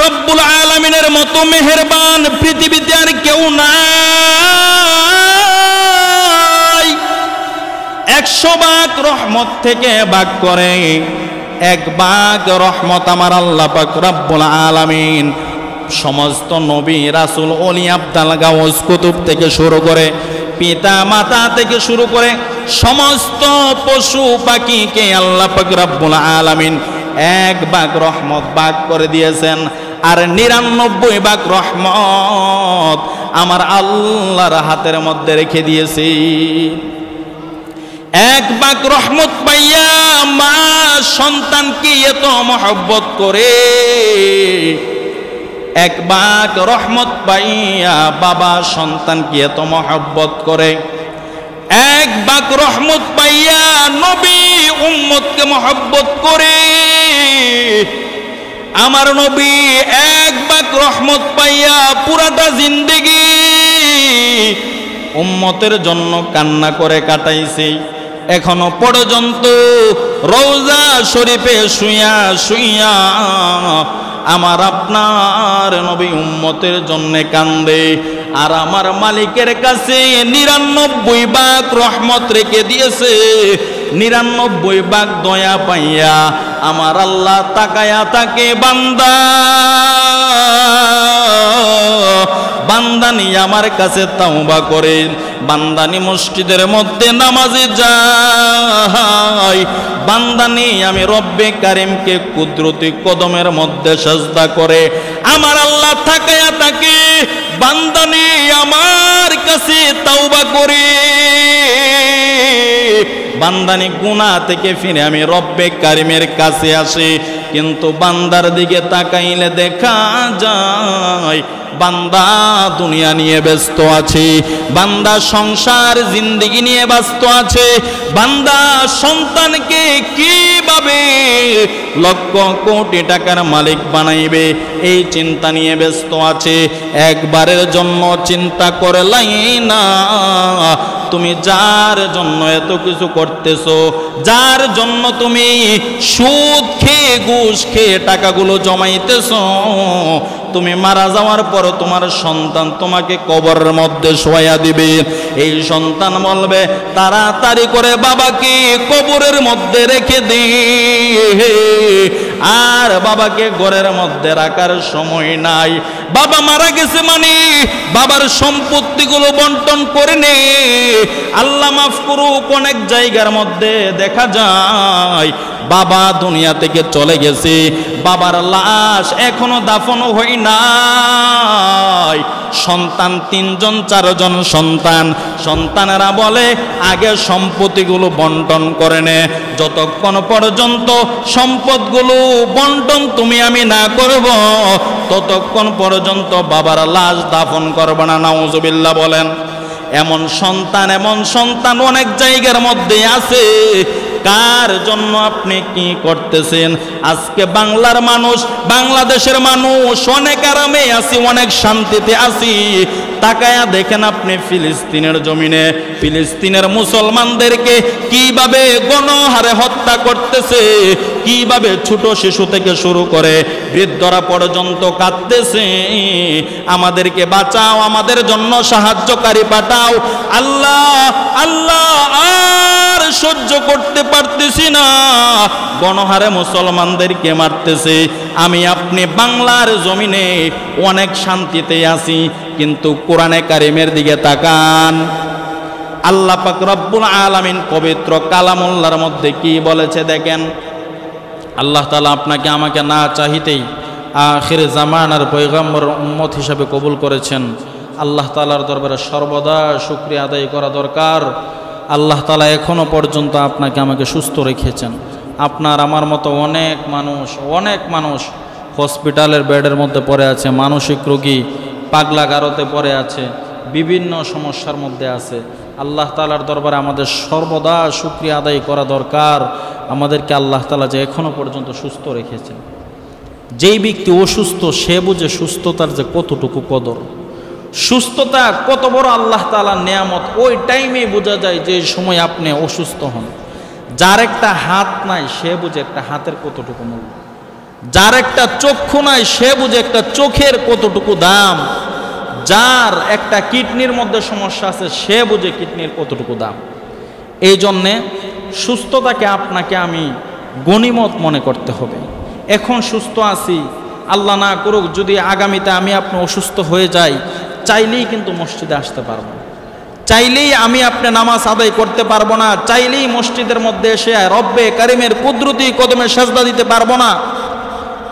রব্বুল আলামিনের মতো মেহেরবান পৃথিবীতে আর কেউ নাই। 100 ভাগ রহমত থেকে ভাগ করে 1 ভাগ রহমত আমার আল্লাহ পাক রব্বুল আলামিন সমস্ত নবী রাসূল ওলি আব্দাল গাউস কুতুব থেকে শুরু করে পিতা মাতা থেকে শুরু করে সমস্ত পশু পাখিকে আল্লাহ পাক রব্বুল আলামিন 1 ভাগ রহমত ভাগ করে দিয়েছেন। আর 99 ভাগ রহমত আমার আল্লাহর হাতের মধ্যে রেখে দিয়েছি। 1 ভাগ রহমত পাইয়া মা সন্তানকে এত মহব্বত করে, 1 ভাগ রহমত পাইয়া বাবা সন্তানকে এত মহব্বত করে, 1 ভাগ রহমত পাইয়া নবী উম্মতকে মহব্বত করে। আমার নবী 1 ভাগ রহমত পাইয়া পুরাটা জিন্দেগি উম্মতের জন্য কান্না করে কাটাইছে। এখনো পর্যন্ত রওজা শরীফে শুইয়া শুইয়া আমার আপনার নবী উম্মতের জন্য কান্দে। আর আমার মালিকের কাছে 99 ভাগ রহমত রেখে দিয়েছে। 99 ভাগ দয়া পাইয়া আমার আল্লাহ তাকায়া তাকে বান্দা বান্দানি আমার কাছে তাওবা করে, বান্দানি মসজিদের মধ্যে নামাজে যায়, বান্দানি আমি রব্বে কারিমকে কুদরতি কদমের মধ্যে সাজদা করে। আমার আল্লাহ তাকায়া তাকে বান্দানি আমার কাছে তাওবা করে, বান্দানি গুনাহ থেকে ফিরে আমি রব্বে কারিমের কাছে আসে। কিন্তু বান্দার দিকে তাকাইলে দেখা যায় বান্দা দুনিয়া নিয়ে ব্যস্ত আছে, বান্দা সংসার জিন্দেগি নিয়ে ব্যস্ত আছে, বান্দা সন্তানকে কিভাবে লক্ষ কোটি টাকার মালিক বানাইবে এই চিন্তা নিয়ে ব্যস্ত আছে। একবারের জন্য চিন্তা করলাই না তুমি যার জন্য এত কিছু করতেছো, যার জন্য তুমি সুদ খেয়ে ঘুষ খেয়ে টাকাগুলো জমাইতেছো, তুমি মারা যাওয়ার পর তোমার সন্তান তোমাকে কবরের মধ্যে শোয়া দিবে। এই সন্তান বলবে তাড়াতাড়ি করে বাবাকে কবরের মধ্যে রেখে দে, আর বাবাকে ঘরের মধ্যে রাখার সময় নাই। বাবা মারা গেছে মানে বাবার সম্পত্তিগুলো বন্টন করে নে। আল্লাহ মাফ করুক, অনেক জায়গার মধ্যে দেখা যায় বাবা দুনিয়া থেকে চলে গেছে, বাবার লাশ এখনো দাফনও হয় নাই। সন্তান 3 জন 4 জন সন্তান, সন্তানেরা বলে আগে সম্পত্তিগুলো বন্টন করে নে, যতক্ষণ পর্যন্ত সম্পদগুলো বন্টন তুমি আমি না করব ততক্ষণ পর্যন্ত বাবার লাশ দাফন করবে না। নাউজুবিল্লাহ বলেন। এমন সন্তান অনেক জায়গার মধ্যে আছে। কার জন্য আপনি কি করতেছেন? আজকে বাংলার মানুষ, বাংলাদেশের মানুষ অনেক আরামে আছি, অনেক শান্তিতে আছি। তাকায়া দেখেন আপনি ফিলিস্তিনের জমিনে ফিলিস্তিনের মুসলমানদেরকে কিভাবে গণহারে হত্যা করতেছে, কিভাবে ছোট শিশু থেকে শুরু করে বৃদ্ধরা পর্যন্ত কাঁদতেছে, আমাদেরকে বাঁচাও, আমাদের জন্য সাহায্যকারী পাঠাও। আল্লাহ আল্লাহ আর সহ্য করতে পারতেছি না, গণহারে মুসলমানদেরকে মারতেছে। আমি আপনি বাংলার জমিনে অনেক শান্তিতে আছি, কিন্তু কোরআনে কারিমের দিকে তাকান। আল্লাহ পাক রব্বুল আলামিন পবিত্র কালামুল্লাহর মধ্যে কি বলেছে দেখেন। আল্লাহ তাআলা আপনাকে আমাকে না চাহিতেই আখির জামানার পয়গম্বর উম্মত হিসাবে কবুল করেছেন। আল্লাহ তাআলার দরবারে সর্বদা শুকরিয়া আদায় করা দরকার। আল্লাহ তাআলা এখনো পর্যন্ত আপনাকে আমাকে সুস্থ রেখেছেন। আপনার আমার মতো অনেক মানুষ হসপিটালের বেডের মধ্যে পড়ে আছে, মানসিক রোগী পাগলাগারতে পড়ে আছে, বিভিন্ন সমস্যার মধ্যে আছে। আল্লাহ তাআলার দরবারে আমাদের সর্বদা শুকরিয়া আদায় করা দরকার, আমাদেরকে আল্লাহ তাআলা যে এখনো পর্যন্ত সুস্থ রেখেছেন। যেই ব্যক্তি অসুস্থ সে বুঝে সুস্থতার যে কতটুকু কদর, সুস্থতা কত বড় আল্লাহ তাআলার নেয়ামত, ওই টাইমে বোঝা যায় যে সময় আপনি অসুস্থ হন। যার একটা হাত নাই সে বুঝে একটা হাতের কতটুকু মূল্য। যার একটা চক্ষু নাই সে বুঝে একটা চোখের কতটুকু দাম, যার একটা কিডনির মধ্যে সমস্যা আছে সে বুঝে কিডনির কতটুকু দাম। এই জন্যে সুস্থতাকে আপনাকে আমি গনিমত মনে করতে হবে। এখন সুস্থ আছি, আল্লাহ না করুক যদি আগামীতে আমি আপনি অসুস্থ হয়ে যাই, চাইলেই কিন্তু মসজিদে আসতে পারবো না, চাইলেই আমি আপনি নামাজ আদায় করতে পারবো না, চাইলেই মসজিদের মধ্যে এসে রব্বে কারিমের কুদরতি কদমে সাজদা দিতে পারবো না।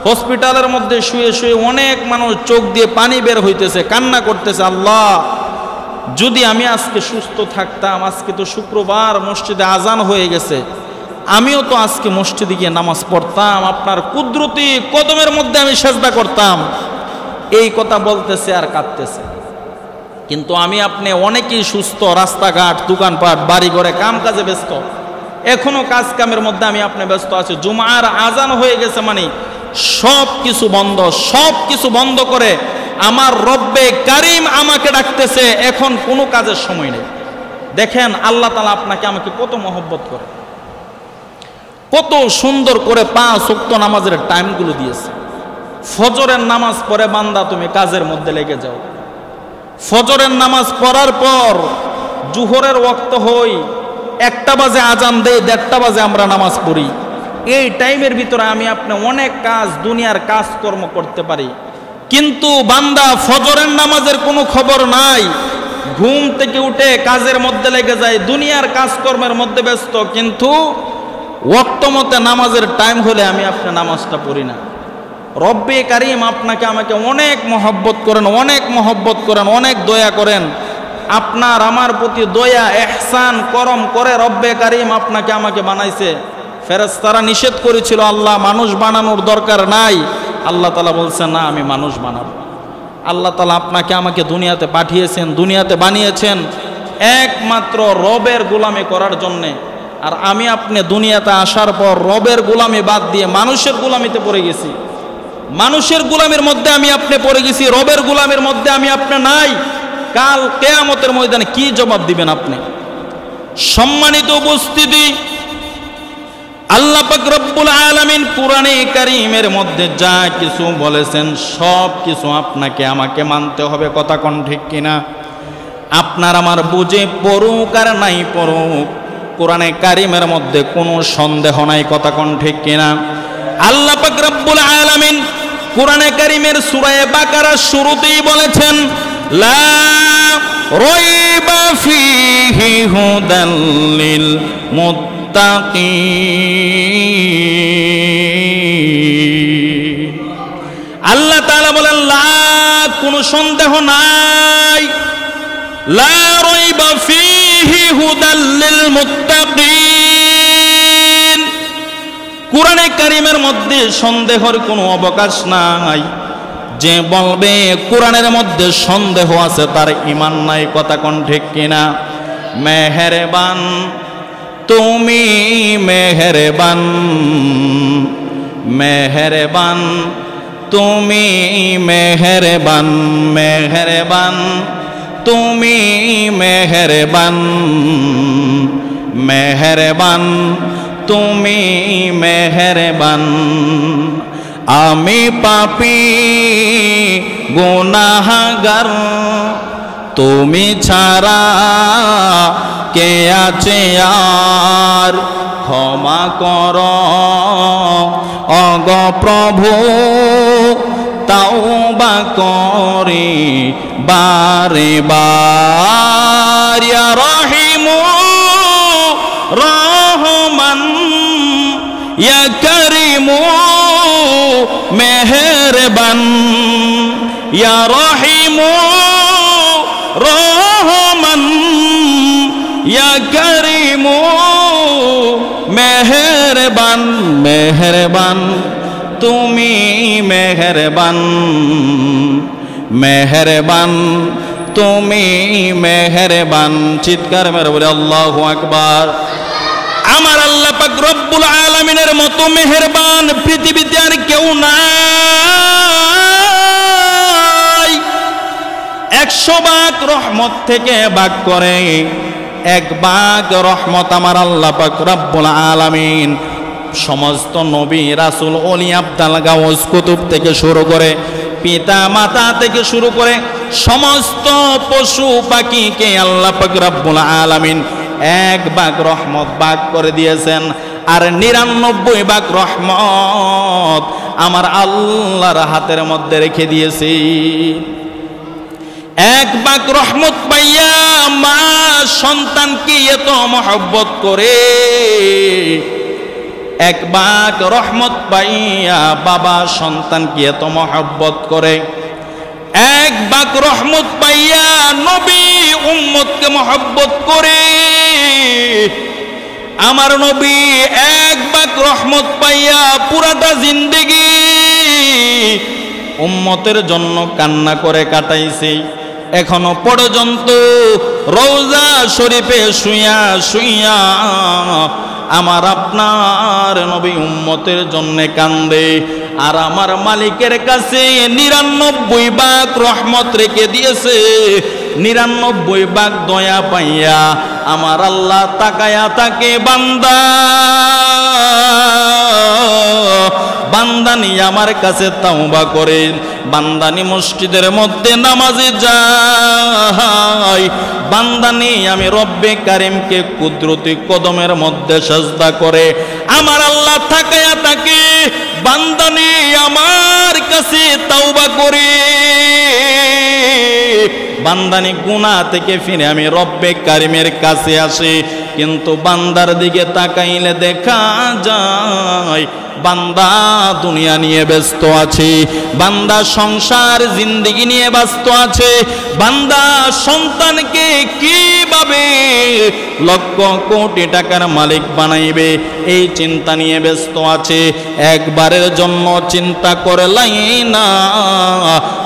হসপিটালের মধ্যে শুয়ে শুয়ে অনেক মানুষ চোখ দিয়ে পানি বের হইতেছে, কান্না করতেছে, আল্লাহ যদি আমি আজকে সুস্থ থাকতাম, আজকে তো শুক্রবার মসজিদে আজান হয়ে গেছে, আমিও তো আজকে মসজিদে গিয়ে নামাজ পড়তাম, আপনার কুদরতি কদমের মধ্যে আমি সাজদা করতাম। এই কথা বলতেছে আর কাঁদতেছে। কিন্তু আমি আপনি অনেকেই সুস্থ, রাস্তাঘাট দোকানপাট বাড়ি ঘরে কাম কাজে ব্যস্ত, এখনো কাজ কামের মধ্যে আমি আপনি ব্যস্ত আছি। জুমার আজান হয়ে গেছে মানে সব কিছু বন্ধ, সব কিছু বন্ধ করে আমার রব্বে কারিম আমাকে ডাকতেছে, এখন কোনো কাজের সময় নেই। দেখেন আল্লাহ তাআলা আপনাকে আমাকে কত মহব্বত করে, কত সুন্দর করে 5 ওয়াক্ত নামাজের টাইমগুলো দিয়েছে। ফজরের নামাজ পড়ে বান্দা তুমি কাজের মধ্যে লেগে যাও, ফজরের নামাজ পড়ার পর জুহরের ওয়াক্ত হই, 1টা বাজে আজান দেয়, 1:30টা বাজে আমরা নামাজ পড়ি। এই টাইমের ভিতরে আমি আপনি অনেক কাজ, দুনিয়ার কাজকর্ম করতে পারি। কিন্তু বান্দা ফজরের নামাজের কোনো খবর নাই, ঘুম থেকে উঠে কাজের মধ্যে লেগে যায়, দুনিয়ার কাজকর্মের মধ্যে ব্যস্ত, কিন্তু ওয়াক্ত মতে নামাজের টাইম হলে আমি আপনি নামাজটা পড়ি না। রব্বে কারিম আপনাকে আমাকে অনেক মহব্বত করেন, অনেক মহব্বত করেন, অনেক দয়া করেন। আপনার আমার প্রতি দয়া এহসান করম করে রব্বে কারিম আপনাকে আমাকে বানাইছে। ফেরেশতারা নিষেধ করেছিল আল্লাহ মানুষ বানানোর দরকার নাই, আল্লাহ তাআলা বলছেন না আমি মানুষ বানাবো। আল্লাহ তাআলা আপনাকে আমাকে দুনিয়াতে পাঠিয়েছেন, দুনিয়াতে বানিয়েছেন একমাত্র রবের গোলামি করার জন্যে। আর আমি আপনি দুনিয়াতে আসার পর রবের গোলামি বাদ দিয়ে মানুষের গোলামিতে পড়ে গেছি। মানুষের গোলামির মধ্যে আমি আপনি পড়ে গেছি, রবের গোলামির মধ্যে আমি আপনি নাই। কাল কিয়ামতের ময়দানে কি জবাব দিবেন আপনি? সম্মানিত উপস্থিতি, আল্লাহ পাক রব্বুল আলামিন কোরআনে কারীমের মধ্যে যা কিছু বলেছেন সব কিছু আপনাকে আমাকে মানতে হবে। কথা কোন ঠিক কিনা? আপনার আমার বুঝে পড়ুক আর নাই পড়ুক, কোরআনে কারীমের মধ্যে কোনো সন্দেহ নাই। কথা কোন ঠিক কিনা? আল্লাহ পাক রব্বুল আলামিন কোরআনে কারীমের সূরা বাকারার শুরুতেই বলেছেন লা রাইবা ফীহি হুদাল লিল মুত্তাকিন। আল্লাহ তাআলা বলেন লা, কোনো সন্দেহ নাই, লা রাইবা ফীহি হুদাল লিল মুত্তাকিন। কোরআনে কারীমের মধ্যে সন্দেহের কোনো অবকাশ নাই। যে বলবে কোরআনের মধ্যে সন্দেহ আছে তার ঈমান নাই। কথা কোন ঠিক কিনা? মেহেরবান তুমি মেহেরবান, মেহেরবান তুমি মেহেরবান, মেহেরবান তুমি মেহেরবান, মেহেরবান তুমি মেহেরবান। আমি পাপী গুনাহগার, তুমি ছাড়া কে আছে আর? ক্ষমা কর অগ প্রভু, তাওবা করি বারে বার। ইয়া রহিমু রহমান, ইয়া করিমু মেহেরবান, ইয়া রহিমু রহমান, ইয়া করিমু মেহেরবান, মেহেরবান তুমি মেহেরবান, মেহেরবান তুমি মেহেরবান। চিৎকার মেরে বলে আল্লাহু আকবার। আমার আল্লাহ পাক রব্বুল আলামিনের মতো মেহেরবান পৃথিবীতে আর কেউ নাই। 100 ভাগ রহমত থেকে ভাগ করে 1 ভাগ রহমত আমার আল্লাহ পাক রব্বুল আলামিন সমস্ত নবী রাসূল ওলি আব্দাল গাউস কুতুব থেকে শুরু করে পিতা মাতা থেকে শুরু করে সমস্ত পশু পাখিকে আল্লাহ পাক রব্বুল আলামিন 1 ভাগ রহমত ভাগ করে দিয়েছেন, আর 99 ভাগ রহমত আমার আল্লাহর হাতের মধ্যে রেখে দিয়েছি। 1 ভাগ রহমত পাইয়া মা সন্তানকে এত মহব্বত করে, 1 ভাগ রহমত পাইয়া বাবা সন্তানকে এত মহব্বত করে, 1 ভাগ রহমত পাইয়া নবী উম্মতকে মহব্বত করে। আমার নবী 1 ভাগ রহমত পাইয়া পুরাটা জিন্দেগি উম্মতের জন্য কান্না করে কাটাইছে। এখনো পর্যন্ত রওজা শরীফে শুইয়া শুইয়া আমার আপনার নবী উম্মতের জন্য কান্দে, আর আমার মালিকের কাছে 99 ভাগ রহমত রেখে দিয়েছে। 99 ভাগ দয়া পাইয়া আমার আল্লাহ তাকায়া তাকে বান্দানি আমার কাছে তাওবা করে, বান্দানি মসজিদের মধ্যে নামাজে যায়, বান্দানি আমি রব্বে কারিমকে কুদরতি কদমের মধ্যে সাজদা করে। আমার আল্লাহ তাকায়া তাকে বান্দানি আমার কাছে তাওবা করে, বান্দানি গুনাহ থেকে ফিরে আমি রব্বে কারিমের কাছে আসি। কিন্তু বান্দার দিকে তাকাইলে দেখা যায় বান্দা দুনিয়া নিয়ে ব্যস্ত আছে, বান্দা সংসার জিন্দেগি নিয়ে ব্যস্ত আছে, বান্দা সন্তানকে কিভাবে লক্ষ কোটি টাকার মালিক বানাইবে এই চিন্তা নিয়ে ব্যস্ত আছে। একবারের জন্য চিন্তা করলাই না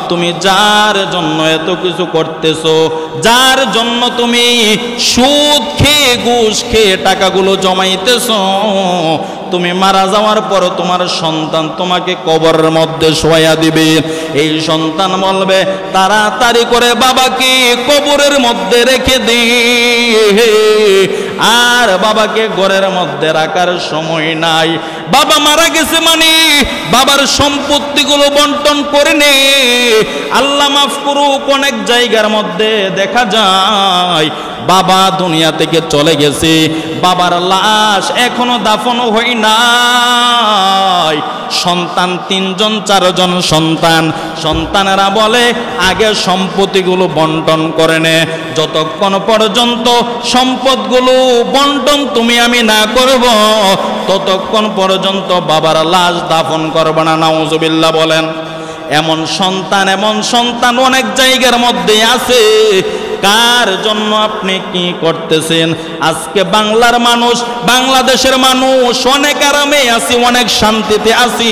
তুমি যার জন্য এত কিছু করতেছো, যার জন্য তুমি সুদ খেয়ে ঘুষ খেয়ে টাকাগুলো জমাইতেছো, তুমি মারা যাওয়ার পর তোমার সন্তান তোমাকে কবরের মধ্যে শোয়া দিবে। এই সন্তান বলবে তাড়াতাড়ি করে বাবাকে কবরের মধ্যে রেখে দে, আর বাবাকে ঘরের মধ্যে রাখার সময় নাই। বাবা মারা গেছে মানে বাবার সম্পত্তিগুলো বন্টন করে নে। আল্লাহ মাফ করুক, অনেক জায়গার মধ্যে দেখা যায় বাবা দুনিয়া থেকে চলে গেছে, বাবার লাশ এখনো দাফনও হয় নাই, সন্তান 3 জন 4 জন সন্তান, সন্তানেরা বলে আগে সম্পত্তিগুলো বন্টন করে নে, যতক্ষণ পর্যন্ত সম্পদগুলো বন্টন তুমি আমি না করব ততক্ষণ পর্যন্ত বাবার লাশ দাফন করবে না। নাউজুবিল্লাহ বলেন। এমন সন্তান অনেক জায়গার মধ্যে আছে। কার জন্য আপনি কি করতেছেন? আজকে বাংলার মানুষ, বাংলাদেশের মানুষ অনেক আরামে আছি, অনেক শান্তিতে আছি।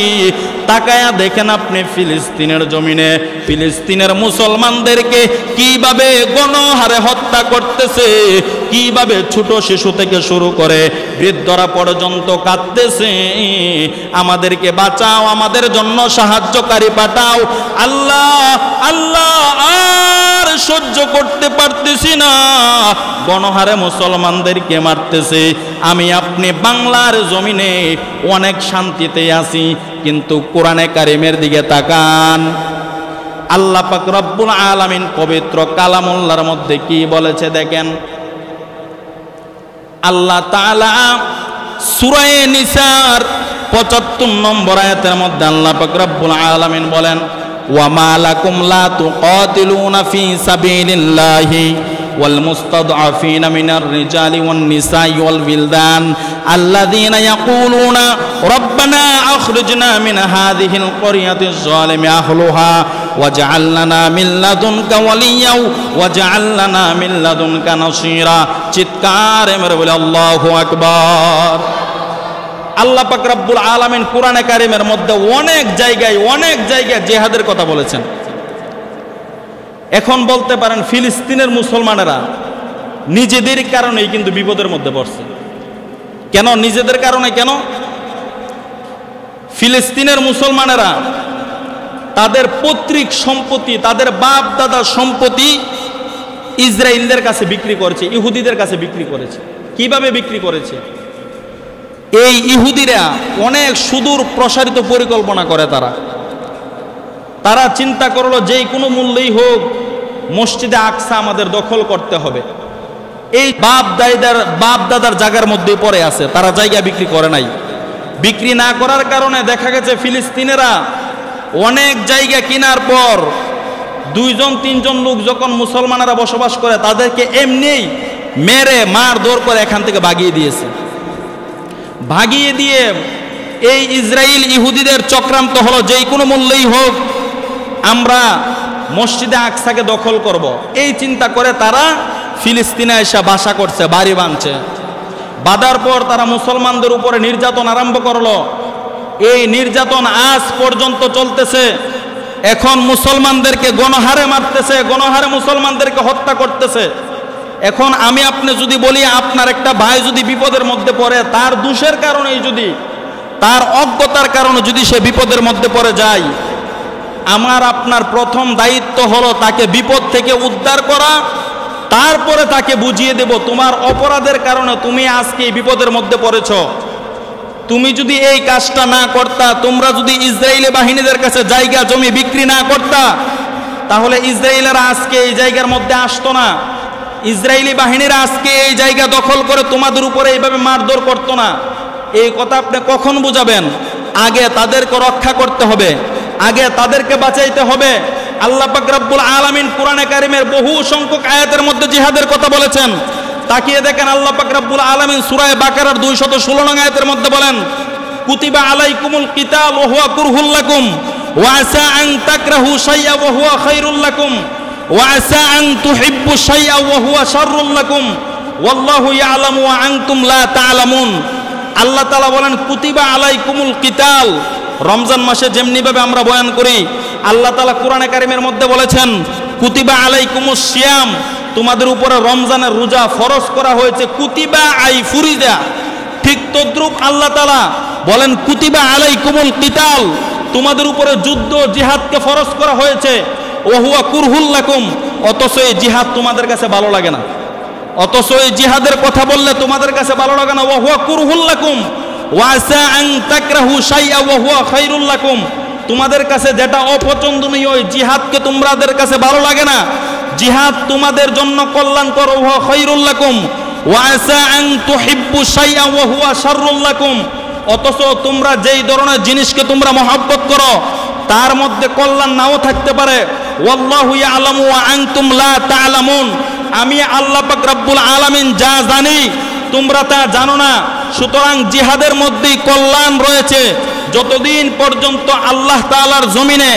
তাকায়া দেখেন আপনি ফিলিস্তিনের জমিনে ফিলিস্তিনের মুসলমানদেরকে কিভাবে গণহারে হত্যা করতেছে, কিভাবে ছোট শিশু থেকে শুরু করে বৃদ্ধরা পর্যন্ত কাঁদতেছে, আমাদেরকে বাঁচাও, আমাদের জন্য সাহায্যকারী পাঠাও। আল্লাহ আল্লাহ আর সহ্য করতে পারতেছি না, গণহারে মুসলমানদেরকে মারতেছে। আমি আপনি বাংলার জমিনে অনেক শান্তিতে আছি, কিন্তু কোরআনে কারিমের দিকে তাকান। আল্লাহ পাক রব্বুল আলামিন পবিত্র কালামুল্লাহর মধ্যে কি বলেছে দেখেন। আল্লাহ তাআলা সূরা নিসার 75 নম্বর আয়াতের মধ্যে আল্লাহ পাক রব্বুল আলামিন বলেন, ওয়া মা লাকুম লা তুকাতিলুনা ফি সাবিলিল্লাহি ওয়াল মুস্তাদআফিনা মিনার রিজালি ওয়ান নিসাই ওয়াল বিলদান আল্লাযীনা ইয়াকুলুনা রব্বানা আখরিজনা মিন হাযিহিল ক্বরিয়াতিজ যালিমি আহলুহা ওয়াজআল লানা মিন লাদুনকা ওয়ালিয়্যা ওয়াজআল লানা মিন লাদুনকা নাসীরা। চিৎকারে মেরে বলে আল্লাহু আকবার। আল্লাহ পাক রব্বুল আলামিন কোরআনে কারিমের মধ্যে অনেক জায়গায় জিহাদের কথা বলেছেন। এখন বলতে পারেন ফিলিস্তিনের মুসলমানেরা নিজেদের কারণেই কিন্তু বিপদের মধ্যে পড়ছে। কেন নিজেদের কারণে? কেন ফিলিস্তিনের মুসলমানেরা তাদের পৈতৃক সম্পত্তি, তাদের বাপ দাদার সম্পত্তি ইসরায়েলদের কাছে বিক্রি করেছে, ইহুদিদের কাছে বিক্রি করেছে। কিভাবে বিক্রি করেছে? এই ইহুদিরা অনেক সুদূর প্রসারিত পরিকল্পনা করে। তারা চিন্তা করলো যে কোনো মূল্যেই হোক মসজিদে আকসা আমাদের দখল করতে হবে। এই বাপ দাদার জায়গার মধ্যেই পড়ে আছে, তারা জায়গা বিক্রি করে নাই। বিক্রি না করার কারণে দেখা গেছে ফিলিস্তিনেরা অনেক জায়গা কেনার পর 2-3 লোক যখন মুসলমানেরা বসবাস করে তাদেরকে এমনিই মেরে মারধর করে এখান থেকে ভাগিয়ে দিয়েছে। ভাগিয়ে দিয়ে এই ইসরায়েল ইহুদিদের চক্রান্ত হলো যেই কোনো মূল্যেই হোক আমরা মসজিদে আকসাকে দখল করব। এই চিন্তা করে তারা ফিলিস্তিনে এসে বাসা করছে, বাড়ি বাঁধছে। বাঁধার পর তারা মুসলমানদের উপরে নির্যাতন আরম্ভ করলো। এই নির্যাতন আজ পর্যন্ত চলতেছে। এখন মুসলমানদেরকে গণহারে মারতেছে, গণহারে মুসলমানদেরকে হত্যা করতেছে। এখন আমি আপনি যদি বলি আপনার একটা ভাই যদি বিপদের মধ্যে পড়ে, তার দোষের কারণেই যদি, তার অজ্ঞতার কারণে যদি সে বিপদের মধ্যে পড়ে যায়, আমার আপনার প্রথম দায়িত্ব হলো তাকে বিপদ থেকে উদ্ধার করা, তারপরে তাকে বুঝিয়ে দেব তোমার অপরাধের কারণে তুমি আজকে এই বিপদের মধ্যে পড়েছ। তুমি যদি এই কাজটা না করতা, তোমরা যদি ইসরায়েলি বাহিনীদের কাছে জায়গা জমি বিক্রি না করতা, তাহলে ইসরায়েলেরা আজকে এই জায়গার মধ্যে আসতো না। ইসরায়েলি বাহিনীরা আজকে এই জায়গা দখল করে তোমাদের উপরে এইভাবে মারধর করতো না। এই কথা আপনি কখন বুঝাবেন? আগে তাদেরকে রক্ষা করতে হবে, আগে তাদেরকে বাঁচাইতে হবে। আল্লাহ পাক রব্বুল আলামিন কোরআনে কারিমের বহু সংখ্যক আয়াতের মধ্যে জিহাদের কথা বলেছেন। তাকিয়ে দেখেন আল্লাহ পাক রব্বুল আলামিন সূরা বাকারার 216 নং আয়াতের মধ্যে বলেন, কুতিবা আলাইকুমুল কিতাল ওয়া হুয়া কুরহুল লাকুম ওয়া আসা আন তাকরাহু শাইআ ওয়া হুয়া খায়রুল লাকুম ওয়া আসা আন তুহিব্বু শাইআ ওয়া হুয়া শাররুল লাকুম ওয়াল্লাহু ইয়ালামু ওয়া আনতুম লা তা'লামুন। আল্লাহ তাআলা বলেন কুতিবা আলাইকুমুল কিতাল। রমজান মাসে যেমনিভাবে আমরা বয়ান করি, আল্লাহ তাআলা কোরআনে কারিমের মধ্যে বলেছেন কুতিবা আলাইকুমুস সিয়াম, তোমাদের উপরে রমজানের রোজা ফরজ করা হয়েছে। কুতিবা আই ফুরিজা, ঠিক তদ্রূপ আল্লাহ তাআলা বলেন কুতিবা আলাইকুমুল কিতাল, তোমাদের উপরে যুদ্ধ জিহাদকে ফরজ করা হয়েছে। ওয়া হুয়া কুরহুল লাকুম, অথচ এই জিহাদ তোমাদের কাছে ভালো লাগে না, অথচ এই জিহাদের কথা বললে তোমাদের কাছে ভালো লাগে না। ওয়া হুয়া কুরহুল লাকুম ওয়া আসা আন তাকরাহু শাইআ ওয়া হুয়া খায়রুল লাকুম, তোমাদের কাছে যেটা অপছন্দনীয় ওই জিহাদকে তোমাদের কাছে ভালো লাগে না। জিহাদ তোমাদের জন্য কল্যাণকর, ওয়া খায়রুল লাকুম ওয়া আসা আন তুহিব্বু শাইআ ওয়া হুয়া শাররুল লাকুম, অথচ তোমরা যেই ধরনের জিনিসকে তোমরা মহব্বত করো তার মধ্যে কল্যাণ নাও থাকতে পারে। ওয়াল্লাহু ইয়ালামু ওয়া আনতুম লা তা'লামুন, আমি আল্লাহ পাক রব্বুল আলামিন যা জানি তোমরা তা জানো না। সুতরাং জিহাদের মধ্যেই কল্যাণ রয়েছে। যতদিন পর্যন্ত আল্লাহ তাআলার জমিনে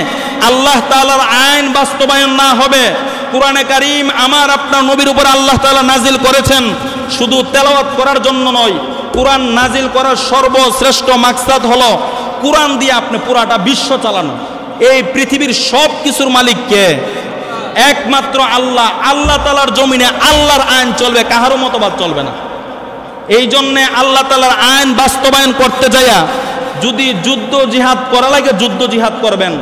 আল্লাহ তাআলার আইন বাস্তবায়ন না হবে। কোরআনে কারীম আমার আপনার নবীর উপর আল্লাহ তাআলা নাজিল করেছেন শুধু তেলাওয়াত করার জন্য নয়, কোরআন নাজিল করার সর্বশ্রেষ্ঠ মাকসাদ হলো কোরআন দিয়ে আপনি পুরাটা বিশ্ব চালানো। এই পৃথিবীর সব কিছুর মালিক কে? একমাত্র আল্লাহ। আল্লাহ তাআলার জমিনে আল্লাহর আইন চলবে, কাহারও মতবাদ চলবে না। এই জন্যে আল্লাহ তাআলার আইন বাস্তবায়ন করতে যাইয়া যদি যুদ্ধ জিহাদ করা লাগে যুদ্ধ জিহাদ করবেন।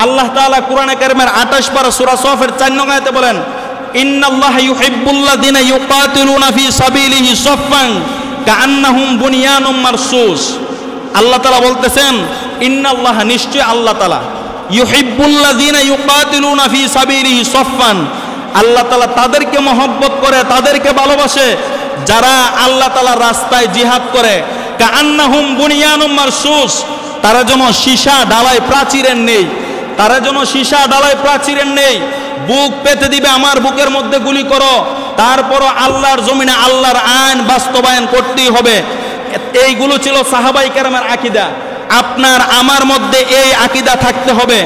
আল্লাহ তাআলা কোরআনে কারিমের 28 পারা সূরা সফের 4 নং আয়াতে বলেন, ইন্নাল্লাহা ইউহিব্বুল্লাযিনা ইউকাতিলুনা ফি সাবিলিহি সাফফান কাআন্নাহুম বুনিয়ানুম মারসুস। আল্লাহ তাআলা বলতেছেন ইন্নাল্লাহা, নিশ্চয় আল্লাহ তাআলা, ইউহিব্বুল্লাযিনা ইউকাতিলুনা ফি সাবিলিহি সাফফান, আল্লাহ তাআলা তাদেরকে মহব্বত করে, তাদেরকে ভালোবাসে যারা আল্লাহ তাআলার রাস্তায় জিহাদ করে। কাআন্নাহুম বুনিয়ানুম মারসুস, তারা যেন সীসা ঢালাই প্রাচীরের নেই, তারা যেন সীসা ঢালাই প্রাচীরের নেই। বুক পেতে দিবে আমার বুকের মধ্যে গুলি করো, তারপরও আল্লাহর জমিনে আল্লাহর আইন বাস্তবায়ন করতেই হবে। এইগুলো ছিল সাহাবায়ে কেরামের আকীদা। আপনার আমার মধ্যে এই আকীদা থাকতে হবে।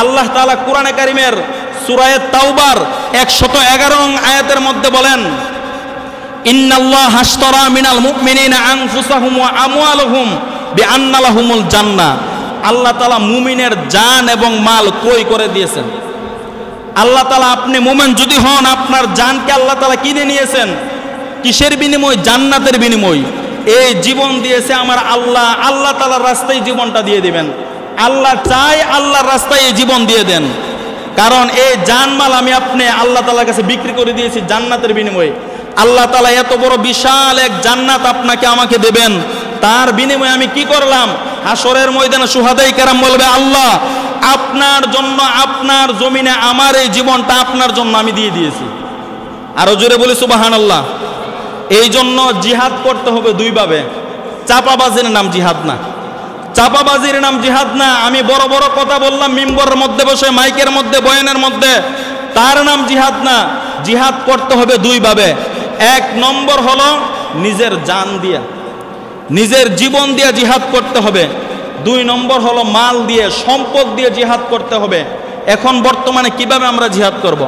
আল্লাহ তাআলা কোরআনে কারীমের সূরা তাওবার 111 নং আয়াতের মধ্যে বলেন, ইন্নাল্লাহা আশতারা মিনাল মুমিনিনা আনফুসাহুম ওয়া আমওয়ালাহুম বিআন্না লাহুমুল জান্নাহ। আল্লাহ তাআলা মুমিনের জান এবং মাল ক্রয় করে দিয়েছেন। আল্লাহ তাআলা, আপনি মুমিন যদি হন, আপনার জানকে আল্লাহ তাআলা কিনে নিয়েছেন। কিসের বিনিময়? জান্নাতের বিনিময়। এই জীবন দিয়েছে আমার আল্লাহ, আল্লাহ তাআলার রাস্তায় জীবনটা দিয়ে দিবেন। আল্লাহ চায় আল্লাহর রাস্তায় এই জীবন দিয়ে দেন, কারণ এই জানমাল আমি আপনি আল্লাহ তাআলার কাছে বিক্রি করে দিয়েছি জান্নাতের বিনিময়ে। আল্লাহ তাআলা এত বড় বিশাল এক জান্নাত আপনাকে আমাকে দেবেন, তার বিনিময়ে আমি কি করলাম? হাসরের ময়দানে শুহাদায়ে কেরাম বলবে, আল্লাহ আপনার জন্য আপনার জমিনে আমার এই জীবনটা আপনার জন্য আমি দিয়ে দিয়েছি। আরো জোরে বলি সুবহানাল্লাহ। এই জন্য জিহাদ করতে হবে দুইভাবে। চাপাবাজির নাম জিহাদ না, চাপাবাজির নাম জিহাদ না। আমি বড় বড় কথা বললাম মিম্বরের মধ্যে বসে, মাইকের মধ্যে, বয়ানের মধ্যে, তার নাম জিহাদ না। জিহাদ করতে হবে দুইভাবে। এক নম্বর হলো নিজের জান দিয়া, নিজের জীবন দিয়ে জিহাদ করতে হবে। দুই নম্বর হলো মাল দিয়ে, সম্পদ দিয়ে জিহাদ করতে হবে। এখন বর্তমানে কিভাবে আমরা জিহাদ করব?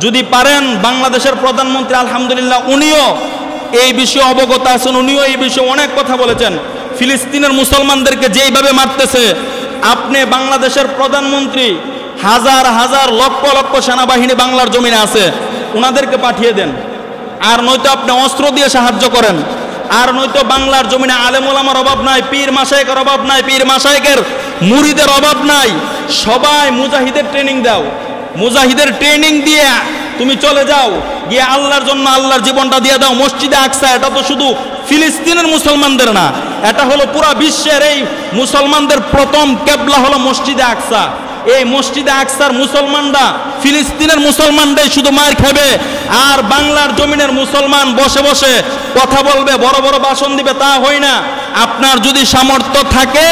যদি পারেন, বাংলাদেশের প্রধানমন্ত্রী আলহামদুলিল্লাহ উনিও এই বিষয়ে অবগত আছেন, উনিও এই বিষয়ে অনেক কথা বলেছেন। ফিলিস্তিনের মুসলমানদেরকে যেইভাবে মারতেছে, আপনি বাংলাদেশের প্রধানমন্ত্রী, হাজার হাজার লক্ষ লক্ষ সেনাবাহিনী বাংলার জমিনে আছে, ওনাদেরকে পাঠিয়ে দেন। আর নয়তো আপনি অস্ত্র দিয়ে সাহায্য করেন। আর নয়তো বাংলার জমিনে আলেম ওলামার অভাব নাই, পীর মাশায়েখের অভাব নাই, পীর মাশায়েখের মুরিদের অভাব নাই। সবাই মুজাহিদের ট্রেনিং দাও, মুজাহিদের ট্রেনিং দিয়ে তুমি চলে যাও, গিয়ে আল্লাহর জন্য আল্লাহর জীবনটা দিয়ে দাও। মসজিদে আকসা এটা তো শুধু ফিলিস্তিনের মুসলমানদের না, এটা হলো পুরা বিশ্বের এই মুসলমানদের প্রথম কেবলা হলো মসজিদে আকসা। এই মসজিদে আকসার মুসলমানরা, ফিলিস্তিনের মুসলমানরাই শুধু মার খাবে, আর বাংলার জমিনের মুসলমান বসে বসে কথা বলবে, বড় বড় ভাষণ দিবে, তা হয় না। আপনার যদি সামর্থ্য থাকে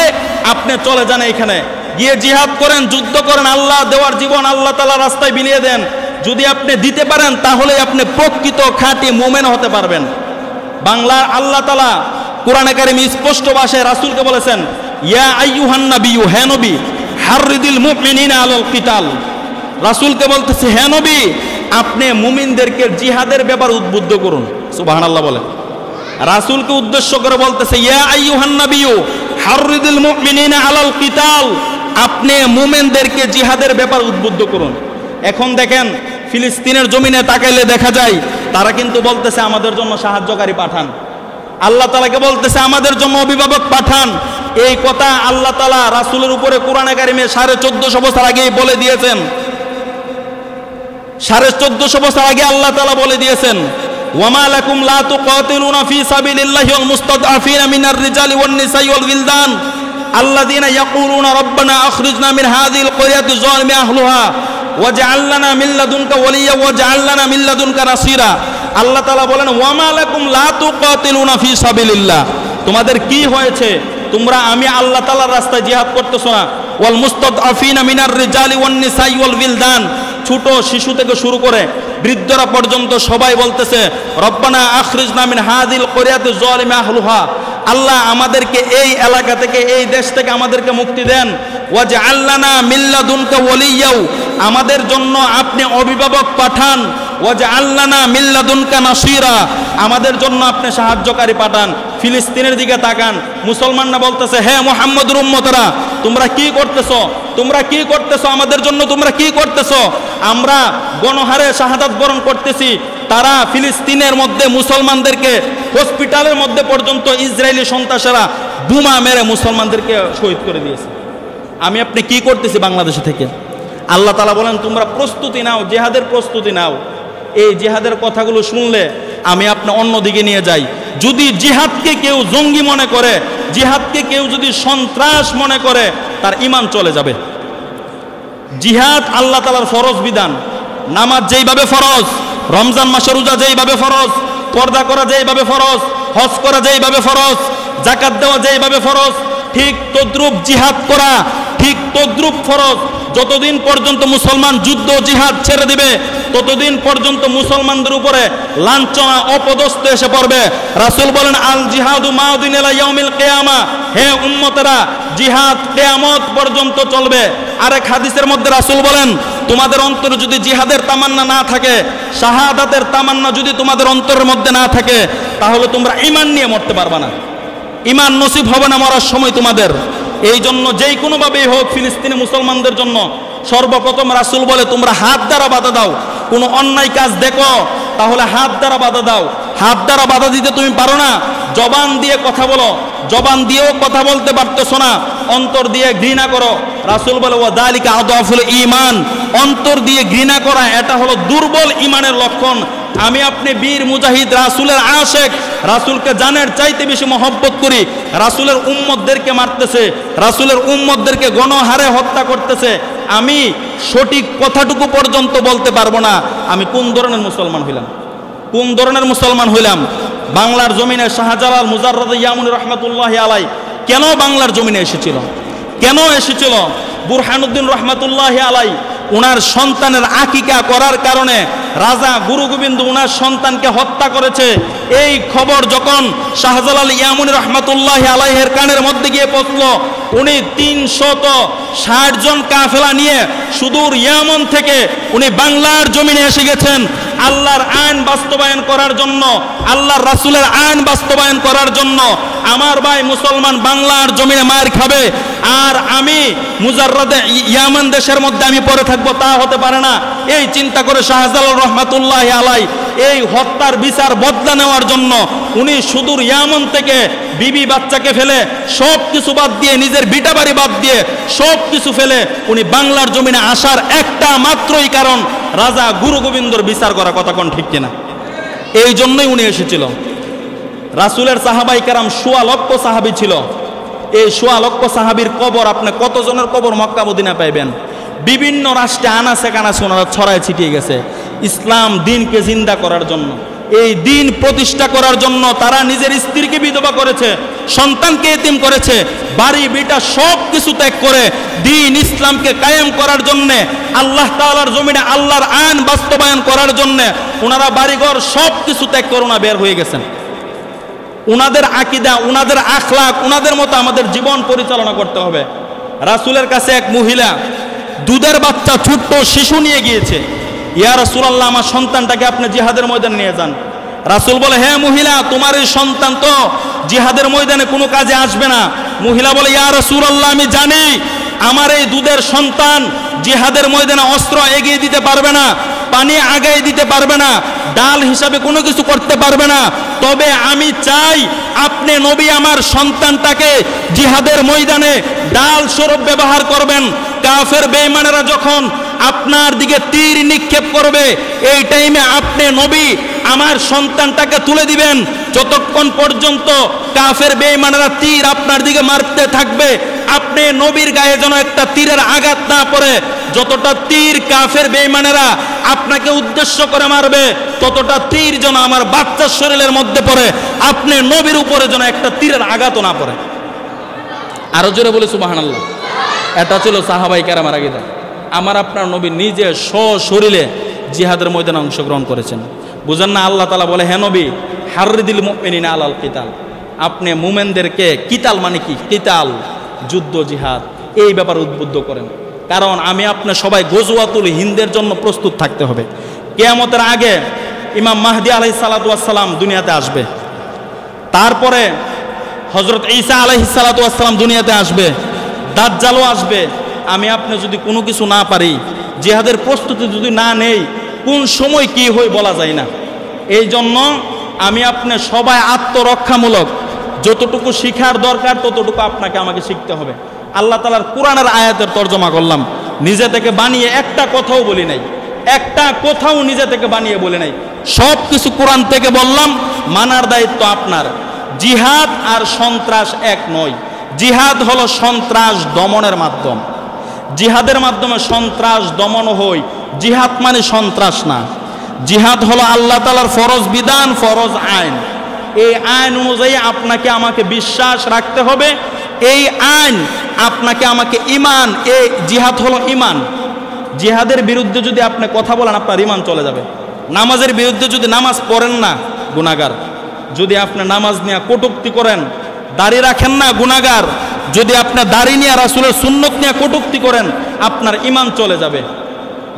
আপনি চলে যান, এখানে গিয়ে জিহাদ করেন, যুদ্ধ করেন, আল্লাহ দেওয়ার জীবন আল্লাহ তাআলা রাস্তায় বিলিয়ে দেন। যদি আপনি দিতে পারেন তাহলে আপনি প্রকৃত খাঁটি মুমিন হতে পারবেন। বাংলার আল্লাহ তাআলা কোরআনে কারিমে স্পষ্ট ভাষায় রাসূলকে বলেছেন, ইয়া আইয়ুহান নাবিয়্যু, হে নবী, হাররিদিল মুমিনিনা আলাল কিতাল। রাসূলকে বলতেছে, হে নবী আপনি মুমিনদেরকে জিহাদের ব্যাপারে উদ্বুদ্ধ করুন। সুবহানাল্লাহ বলেন। রাসূলকে উদ্দেশ্য করে বলতেছে, ইয়া আইয়ুহান নাবিয়্যু হাররিদিল মুমিনিনা আলাল কিতাল, আপনি মুমিনদেরকে জিহাদের ব্যাপারে উদ্বুদ্ধ করুন। এখন দেখেন ফিলিস্তিনের জমিনে তাকাইলে দেখা যায় তারা কিন্তু বলতেছে আমাদের জন্য সাহায্যকারী পাঠান, আল্লাহ তাআলাকে বলতেছে আমাদের জন্য অভিভাবক পাঠান। এই কথা আল্লাহ তাআলা রাসূলের উপরে কোরআনে কারিমে 1450 বছর আগেই বলে দিয়েছেন। 1450 বছর আগে আল্লাহ তাআলা বলে দিয়েছেন, ওয়ামা লাকুম লা তুকাতিলুনা ফি সাবিলিল্লাহি ওয়াল মুস্তাদআফিনা মিনার রিজালি ওয়ান নিসাই ওয়াল গিলদান আল্লাযীনা ইয়াকুলুনা রাব্বানা আখরিজনা মিন হাযিহিল ক্বরিয়াতি যালিমি আহলুহা ওয়াজআল লানা মিন লাদুনকা ওয়ালিয়্যা ওয়াজআল লানা মিন লাদুনকা নাসীরা। আল্লাহ তাআলা বলেন, ওয়ামা লাকুম লা তুকাতিলুনা ফি সাবিলিল্লাহ, তোমাদের কি হয়েছে? তোমরা আমি আল্লাহ তাআলার রাস্তায় জিহাদ করতেছো না। ওয়াল মুস্তাদআফিনা মিনার রিজালি ওয়ান নিসাই ওয়াল গিলদান, ছোট শিশু থেকে শুরু করে বৃদ্ধরা পর্যন্ত সবাই বলতেছে, রব্বানা আখরিজনা মিন হাযিহিল ক্বরিয়াতি যালিমি আহলুহা, আল্লাহ আমাদেরকে এই এলাকা থেকে, এই দেশ থেকে আমাদেরকে মুক্তি দেন। ওয়াজআল লানা মিন লাদুনকা ওয়ালিয়্যা, আমাদের জন্য আপনি অভিভাবক পাঠান। ওয়াজআল লানা মিন লাদুনকা নাসীরা, আমাদের জন্য আপনি সাহায্যকারী পাঠান। ফিলিস্তিনের দিকে তাকান, মুসলমানরা বলতেছে, হে মুহাম্মদের উম্মতরা তোমরা কি করতেছো? তোমরা কি করতেছো? আমাদের জন্য তোমরা কি করতেছো? আমরা গণহারে শাহাদাত বরণ করতেছি। তারা ফিলিস্তিনের মধ্যে মুসলমানদেরকে হসপিটালের মধ্যে পর্যন্ত ইসরায়েলি সন্ত্রাসীরা বোমা মেরে মুসলমানদেরকে শহীদ করে দিয়েছে। আমি আপনি কি করতেছি বাংলাদেশে থেকে? আল্লাহ তাআলা বলেন, তোমরা প্রস্তুতি নাও, জিহাদের প্রস্তুতি নাও। এই জিহাদের কথাগুলো শুনলে আমি আপনি অন্যদিকে নিয়ে যাই। যদি জিহাদকে কেউ জঙ্গি মনে করে, জিহাদকে কেউ যদি সন্ত্রাস মনে করে, তার ঈমান চলে যাবে। জিহাদ আল্লাহ তাআলার ফরজ বিধান। নামাজ যেইভাবে ফরজ, রমজান মাসের রোজা যেইভাবে ফরজ, পর্দা করা যেইভাবে ফরজ, হজ করা যেইভাবে ফরজ, যাকাত দেওয়া যেইভাবে ফরজ, ঠিক তদ্রূপ জিহাদ করা ঠিক তদ্রূপ ফরজ। যতদিন পর্যন্ত মুসলমান যুদ্ধ জিহাদ ছেড়ে দিবে ততদিন পর্যন্ত মুসলমানদের উপরে লাঞ্ছনা অপদস্থ এসে পড়বে। রাসূল বলেন, আল জিহাদু মাউদিন ইলা ইয়াউমিল কিয়ামা, হে উম্মতেরা জিহাদ কিয়ামত পর্যন্ত চলবে। আরেক হাদিসের মধ্যে রাসূল বলেন, তোমাদের অন্তরে যদি জিহাদের তামান্না না থাকে, শাহাদাতের তামান্না যদি তোমাদের অন্তরের মধ্যে না থাকে, তাহলে তোমরা ঈমান নিয়ে মরতে পারবে না, ঈমান নসিব হবে না মরার সময় তোমাদের। এই জন্য যেই কোনোভাবেই হোক ফিলিস্তিনি মুসলমানদের জন্য সর্বপ্রথম রাসূল বলে, তোমরা হাত দ্বারা বাধা দাও। কোনো অন্যায় কাজ দেখো তাহলে হাত দ্বারা বাধা দাও। হাত দ্বারা বাধা দিতে তুমি পারো না, জবান দিয়ে কথা বলো। জবান দিয়েও কথা বলতে পারতেছো না, অন্তর দিয়ে ঘৃণা করো। রাসূল বলে, ওয়া যালিকা আদাফুল ঈমান, অন্তর দিয়ে ঘৃণা করা এটা হলো দুর্বল ঈমানের লক্ষণ। আমি আপনি বীর মুজাহিদ, রাসূলের আশেক, রাসূলকে জানের চাইতে বেশি মহব্বত করি, রাসূলের উম্মতদেরকে মারতেছে, রাসূলের উম্মতদেরকে গণহারে হত্যা করতেছে, আমি সঠিক কথাটুকু পর্যন্ত বলতে পারবো না আমি কোন ধরনের মুসলমান হইলাম, কোন ধরনের মুসলমান হইলাম। বাংলার জমিনে শাহজালাল মুজাররদ ইয়ামুনী রহমাতুল্লাহি আলাই কেন বাংলার জমিনে এসেছিল, কেন এসেছিল? বুরহানুদ্দিন রহমাতুল্লাহি আলাই উনার সন্তানের আকিকা করার কারণে রাজা গুরু গোবিন্দ উনার সন্তানকে হত্যা করেছে, এই খবর যখন শাহজালাল ইয়ামুনী রহমাতুল্লাহি আলাইহের কানের মধ্যে গিয়ে পৌঁছল, উনি 360 জন কাফেলা নিয়ে সুদূর ইয়ামন থেকে উনি বাংলার জমিনে এসে গেছেন আল্লাহর আইন বাস্তবায়ন করার জন্য, আল্লাহর রাসূলের আইন বাস্তবায়ন করার জন্য। আমার ভাই মুসলমান বাংলার জমিনে মার খাবে আর আমি মুজাররদে ইয়ামান দেশের মধ্যে আমি পড়ে থাকবো, তা হতে পারে না। এই চিন্তা করে শাহজালাল রহমাতুল্লাহি আলাই এই হত্যার বিচার বদলা নেওয়ার জন্য উনি সুদূর ইয়ামন থেকে বিবি বাচ্চাকে ফেলে সব কিছু বাদ দিয়ে, নিজের ভিটা বাড়ি বাদ দিয়ে সব কিছু ফেলে উনি বাংলার জমিনে আসার একটা মাত্রই কারণ রাজা গুরু গোবিন্দর বিচার করা, কথা কোন ঠিক কিনা? এই জন্যই উনি এসেছিল। রাসূলের সাহাবাই কেরাম ১৬ লক্ষ সাহাবী ছিল। এই ১৬ লক্ষ সাহাবীর কবর আপনি কতজনের কবর মক্কা মদিনা পাইবেন? বিভিন্ন রাষ্ট্রে আনাচে কানাচে ওনারা ছড়ায় ছিটিয়ে গেছে ইসলাম দিনকে জিন্দা করার জন্য, এই দিন প্রতিষ্ঠা করার জন্য। তারা নিজের স্ত্রীকে বিধবা করেছে, সন্তানকে এতিম করেছে, বাড়ি বিটা সব কিছু ত্যাগ করে দিন ইসলামকে কায়েম করার জন্য, আল্লাহ তাআলার জমিনে আল্লাহর আইন বাস্তবায়ন করার জন্য ওনারা বাড়িঘর সব কিছু ত্যাগ করে ওনা বের হয়ে গেছেন। উনাদের আকীদা, উনাদের আখলাক, উনাদের মতো আমাদের জীবন পরিচালনা করতে হবে। রাসূলের কাছে এক মহিলা দুধের বাচ্চা ছোট্ট শিশু নিয়ে গিয়েছে, ইয়া রাসূলুল্লাহ আমার সন্তানটাকে আপনি জিহাদের ময়দানে নিয়ে যান। রাসূল বলে, হ্যাঁ মহিলা, তোমার এই সন্তান তো জিহাদের ময়দানে কোনো কাজে আসবে না। মহিলা বলে, ইয়া রাসূলুল্লাহ আমি জানি আমার এই দুধের সন্তান জিহাদের ময়দানে অস্ত্র এগিয়ে দিতে পারবে না, পানি আগায় দিতে পারবে না, ডাল হিসাবে কোনো কিছু করতে পারবে না, তবে আমি চাই আপনি নবী আমার সন্তানটাকে জিহাদের ময়দানে ডাল স্বরূপ ব্যবহার করবেন। কাফের বেঈমানেরা যখন আপনার দিকে তীর নিক্ষেপ করবে এই টাইমে আপনি নবী আমার সন্তানটাকে তুলে দিবেন। যতক্ষণ পর্যন্ত কাফের বেঈমানেরা তীর আপনার দিকে মারতে থাকবে আপনি নবীর গায়ে যেন একটা তীরের আঘাত না পড়ে। যতটা তীর কাফের বেঈমানেরা আপনাকে উদ্দেশ্য করে মারবে ততটা তীর যেন আমার বাচ্চার শরীরের মধ্যে পড়ে, আপনি নবীর উপরে যেন একটা তীরের আঘাতও না পড়ে। আরো জোরে বলে সুবহানাল্লাহ। এটা ছিল সাহাবায়ে কেরামের আকীদা। আমার আপনার নবী নিজে সশরীরে জিহাদের ময়দানে অংশগ্রহণ করেছেন। বুঝেন না? আল্লাহ তাআলা বলে, হে নবী হাররিদিল মুমিনিনা আলাল কিতাল, আপনি মুমিনদেরকে, কিতাল মানে কি? কিতাল, যুদ্ধ, জিহাদ, এই ব্যাপারে উদ্বুদ্ধ করেন। কারণ আমি আপনি সবাই গজওয়াতুল হিন্দের জন্য প্রস্তুত থাকতে হবে। কিয়ামতের আগে ইমাম মাহদী আলাইহিস সালাতু ওয়াস সালাম দুনিয়াতে আসবে, তারপরে হযরত ঈসা আলাইহিস সালাতু ওয়াস সালাম দুনিয়াতে আসবে, দাজ্জালও আসবে। আমি আপনি যদি কোনো কিছু না পারি, জিহাদের প্রস্তুতি যদি না নেই, কোন সময় কি হয় বলা যায় না। এই জন্য আমি আপনি সবাই আত্মরক্ষামূলক যতটুকু শিখার দরকার ততটুকু আপনাকে আমাকে শিখতে হবে। আল্লাহ তাআলার কোরআনের আয়াতের তর্জমা করলাম, নিজে থেকে বানিয়ে একটা কথাও বলি নাই, একটা কথাও নিজে থেকে বানিয়ে বলি নাই, সব কিছু কোরআন থেকে বললাম। মানার দায়িত্ব আপনার। জিহাদ আর সন্ত্রাস এক নয়। জিহাদ হলো সন্ত্রাস দমনের মাধ্যম, জিহাদের মাধ্যমে সন্ত্রাস দমন হয়। জিহাদ মানে সন্ত্রাস না, জিহাদ হলো আল্লাহ তাআলার ফরজ বিধান, ফরজ আইন। এই আইন অনুযায়ী আপনাকে আমাকে বিশ্বাস রাখতে হবে, এই আইন আপনাকে আমাকে ঈমান, এই জিহাদ হলো ঈমান। জিহাদের বিরুদ্ধে যদি আপনি কথা বলেন আপনার ঈমান চলে যাবে। নামাজের বিরুদ্ধে যদি নামাজ পড়েন না গুনাহগার, যদি আপনি নামাজ নিয়ে কটূক্তি করেন, দাড়ি রাখেন না গুনাহগার, যদি আপনি দাড়ি নিয়ে রাসূলের সুন্নত নিয়ে কটূক্তি করেন আপনার ঈমান চলে যাবে।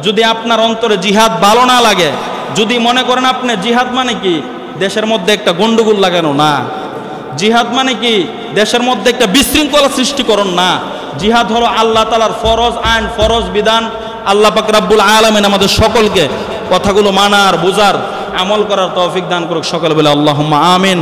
যদি আপনার অন্তরে জিহাদ ভালো না লাগে, যদি মনে করেন আপনি জিহাদ মানে কি দেশের মধ্যে একটা গন্ডগোল লাগানো, না। জিহাদ মানে কি দেশের মধ্যে একটা বিশৃঙ্খলা সৃষ্টিকরণ, না। জিহাদ হলো আল্লাহ তাআলার ফরজ আইন, ফরজ বিধান। আল্লাহ পাক রব্বুল আলামিন আমাদের সকলকে কথাগুলো মানার, বোঝার, আমল করার তৌফিক দান করুক। সকলে বলে আল্লাহুম্মা আমিন।